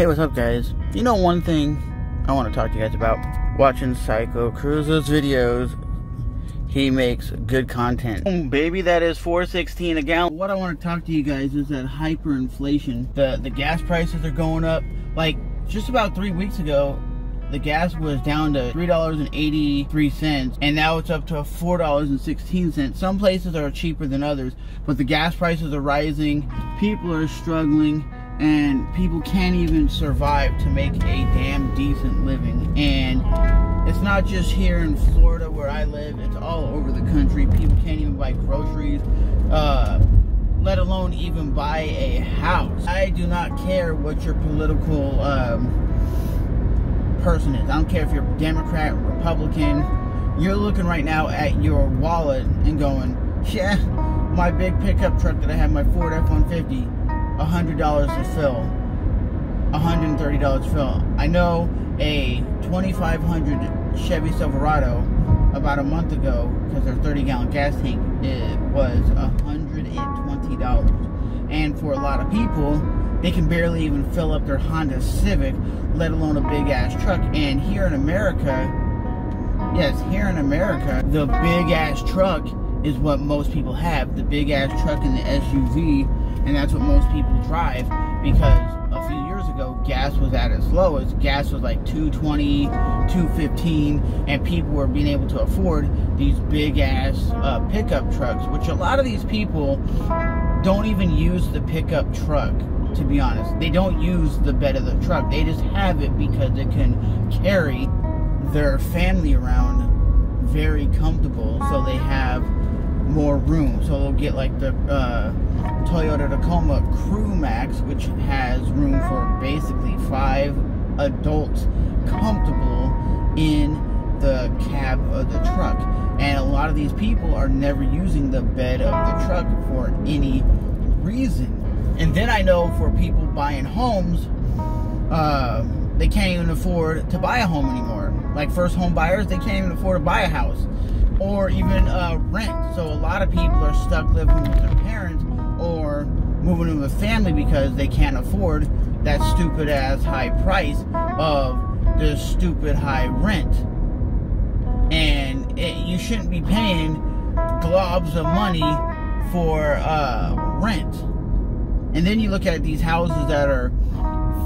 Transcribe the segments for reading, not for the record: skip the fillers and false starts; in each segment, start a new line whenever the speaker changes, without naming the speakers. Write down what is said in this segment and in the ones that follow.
Hey, what's up, guys? You know, one thing I want to talk to you guys about, watching Psycho Cruz's videos. He makes good content. Oh, baby, that is $4.16 a gallon. What I want to talk to you guys is that hyperinflation. The gas prices are going up. Like, just about 3 weeks ago, the gas was down to $3.83, and now it's up to $4.16. Some places are cheaper than others, but the gas prices are rising. People are struggling, and people can't even survive to make a damn decent living. And it's not just here in Florida where I live, it's all over the country. People can't even buy groceries, let alone even buy a house. I do not care what your political person is. I don't care if you're Democrat, Republican. You're looking right now at your wallet and going, yeah, my big pickup truck that I have, my Ford F-150, $100 to fill, $130 to fill. I know a 2500 Chevy Silverado about a month ago, because their 30-gallon gas tank, it was $120. And for a lot of people, they can barely even fill up their Honda Civic, let alone a big-ass truck. And here in America, yes, here in America, the big-ass truck is what most people have. The big-ass truck and the SUV, and that's what most people drive, because a few years ago, gas was at its lowest. Gas was like $2.20, $2.15, and people were being able to afford these big-ass pickup trucks, which a lot of these people don't even use the pickup truck, to be honest. They don't use the bed of the truck. They just have it because it can carry their family around very comfortable, so they have more room. So they'll get like the Toyota Tacoma Crew Max, which has room for basically 5 adults comfortable in the cab of the truck. And a lot of these people are never using the bed of the truck for any reason. And then I know for people buying homes, they can't even afford to buy a home anymore. Like first home buyers, they can't even afford to buy a house or even rent. So a lot of people are stuck living with their parents or moving in with family because they can't afford that stupid ass high price of the stupid high rent. And you shouldn't be paying globs of money for rent. And then you look at these houses that are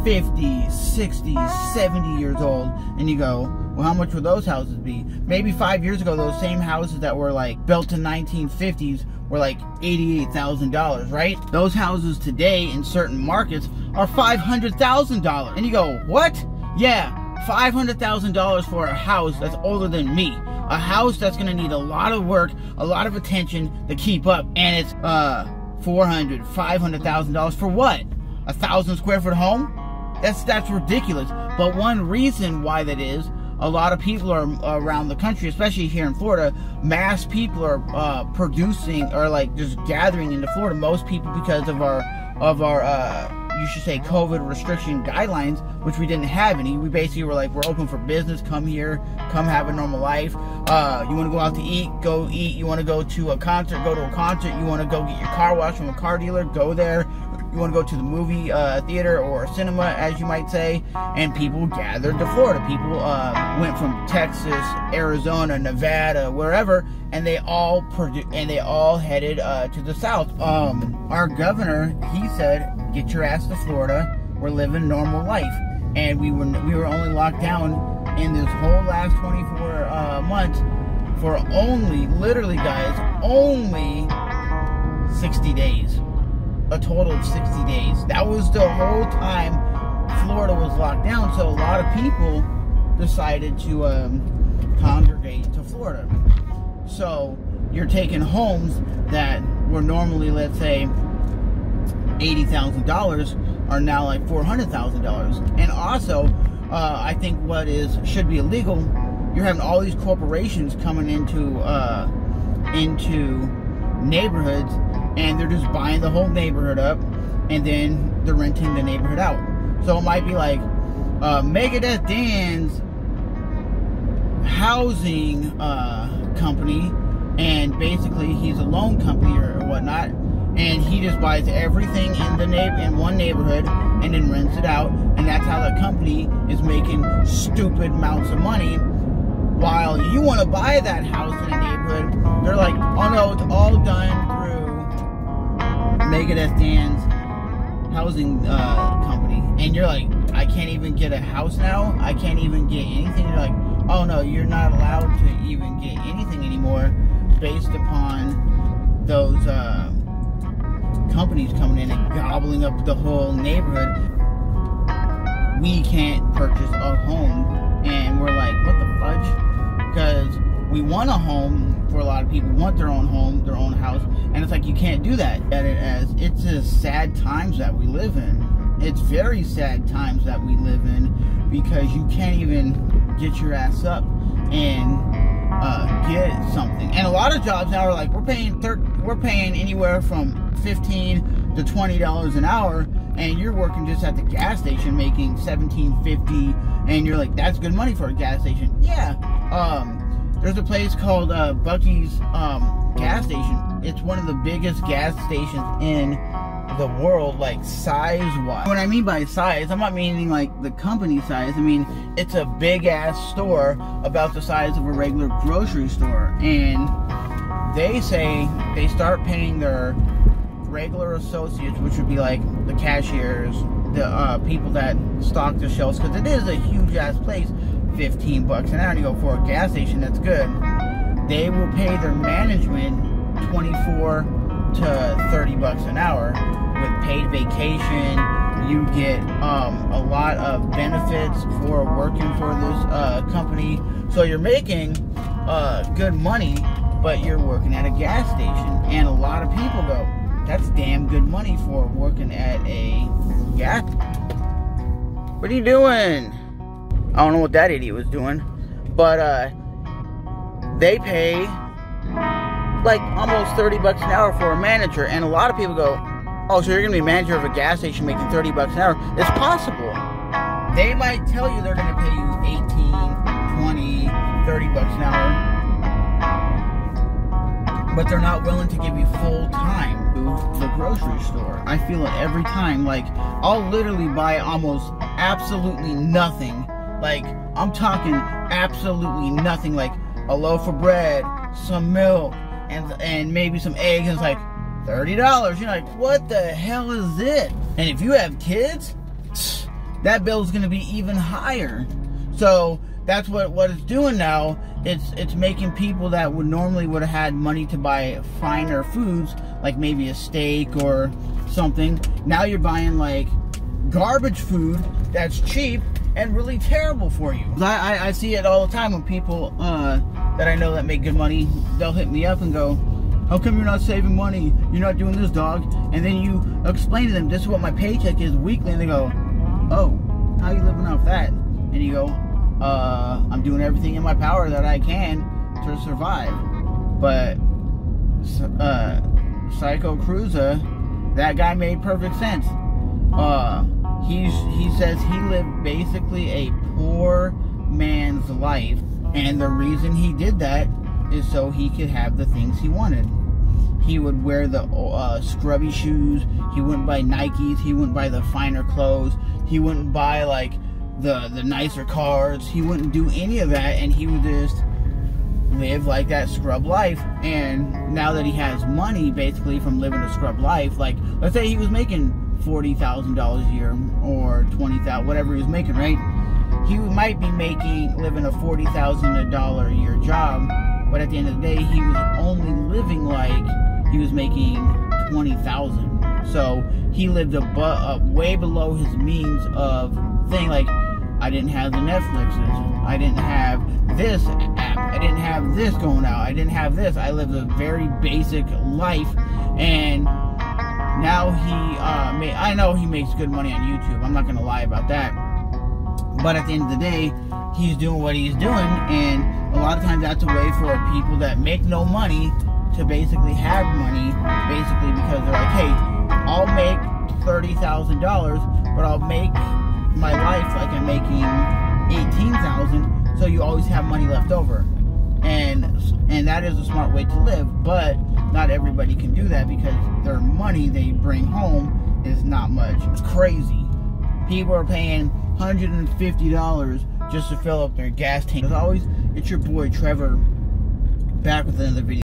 50, 60, 70 years old, and you go, well, how much would those houses be? Maybe 5 years ago, those same houses that were like built in 1950s were like $88,000, right? Those houses today in certain markets are $500,000. And you go, what? Yeah, $500,000 for a house that's older than me. A house that's gonna need a lot of work, a lot of attention to keep up, and it's $400,000, $500,000 for what? 1,000 square foot home? That's ridiculous. But one reason why that is, a lot of people are around the country, especially here in Florida, mass people are producing, or like just gathering into Florida. Most people, because of our you should say COVID restriction guidelines, which we didn't have any. We basically were like, we're open for business, come here, come have a normal life. You want to go out to eat, go eat. You want to go to a concert, go to a concert. You want to go get your car washed from a car dealer, go there. You want to go to the movie theater or cinema, as you might say. And people gathered to Florida. People went from Texas, Arizona, Nevada, wherever, and they all headed to the south. Our governor, he said, get your ass to Florida. We're living normal life. And we were only locked down in this whole last 24 months for only, literally guys, only 60 days. A total of 60 days. That was the whole time Florida was locked down. So a lot of people decided to congregate to Florida. So you're taking homes that were normally, let's say, $80,000 are now like $400,000. And also, I think what should be illegal, you're having all these corporations coming into neighborhoods, and they're just buying the whole neighborhood up, and then they're renting the neighborhood out. So it might be like Megadeth Dan's housing company, and basically he's a loan company or whatnot, and he just buys everything in one neighborhood and then rents it out, and that's how the company is making stupid amounts of money. While you want to buy that house in a neighborhood, they're like, oh no, it's all done through Megadeth Dan's housing company. And you're like, I can't even get a house now? I can't even get anything? You're like, oh no, you're not allowed to even get anything anymore based upon those companies coming in and gobbling up the whole neighborhood. We can't purchase a home, and we're like, what the fudge? Because we want a home. For a lot of people, want their own home, their own house, and it's like you can't do that. At it as it's just sad times that we live in. It's very sad times that we live in, because you can't even get your ass up and get something. And a lot of jobs now are like, we're paying anywhere from $15 to $20 an hour, and you're working just at the gas station making $17.50, and you're like, that's good money for a gas station. Yeah. There's a place called Bucky's gas station. It's one of the biggest gas stations in the world, like size-wise. What I mean by size, I'm not meaning like the company size. I mean, it's a big-ass store about the size of a regular grocery store. And they say they start paying their regular associates, which would be like the cashiers, the people that stock the shelves, because it is a huge-ass place, $15 an hour. And you go, for a gas station, that's good. They will pay their management $24 to $30 an hour with paid vacation. You get a lot of benefits for working for this company. So you're making good money, but you're working at a gas station. And a lot of people go, that's damn good money for working at a gas. What are you doing? I don't know what that idiot was doing, but they pay like almost $30 an hour for a manager, and a lot of people go, oh, so you're gonna be a manager of a gas station making $30 an hour? It's possible. They might tell you they're gonna pay you 18, 20, $30 an hour, but they're not willing to give you full time to the grocery store. I feel it every time. Like, I'll literally buy almost absolutely nothing. Like, I'm talking absolutely nothing, like a loaf of bread, some milk, and maybe some eggs, and it's like $30. You're like, what the hell is it? And if you have kids, that bill's gonna be even higher. So that's what it's doing now. It's making people that would have had money to buy finer foods, like maybe a steak or something. Now you're buying like garbage food that's cheap and really terrible for you. I see it all the time when people that I know that make good money, they'll hit me up and go, how come you're not saving money? You're not doing this, dog. And then you explain to them, this is what my paycheck is weekly, and they go, oh, how are you living off that? And you go, I'm doing everything in my power that I can to survive. But Psycho Cruiser, that guy made perfect sense. He says he lived basically a poor man's life, and the reason he did that is so he could have the things he wanted. He would wear the scrubby shoes. He wouldn't buy Nikes. He wouldn't buy the finer clothes. He wouldn't buy like the nicer cars. He wouldn't do any of that, and he would just live like that scrub life. And now that he has money basically from living a scrub life, like let's say he was making $40,000 a year or $20,000, whatever he was making, right? He might be living a $40,000 a year job, but at the end of the day, he was only living like he was making $20,000. So he lived way below his means of thing. Like, I didn't have the Netflixes, I didn't have this app, I didn't have this going out, I didn't have this. I lived a very basic life, and now I know he makes good money on YouTube. I'm not going to lie about that. But at the end of the day, he's doing what he's doing. And a lot of times that's a way for people that make no money to basically have money. Basically because they're like, hey, I'll make $30,000, but I'll make my life like I'm making $18,000. So you always have money left over. And that is a smart way to live. But not everybody can do that because their money they bring home is not much. It's crazy. People are paying $150 just to fill up their gas tank. As always, it's your boy Trevor, back with another video.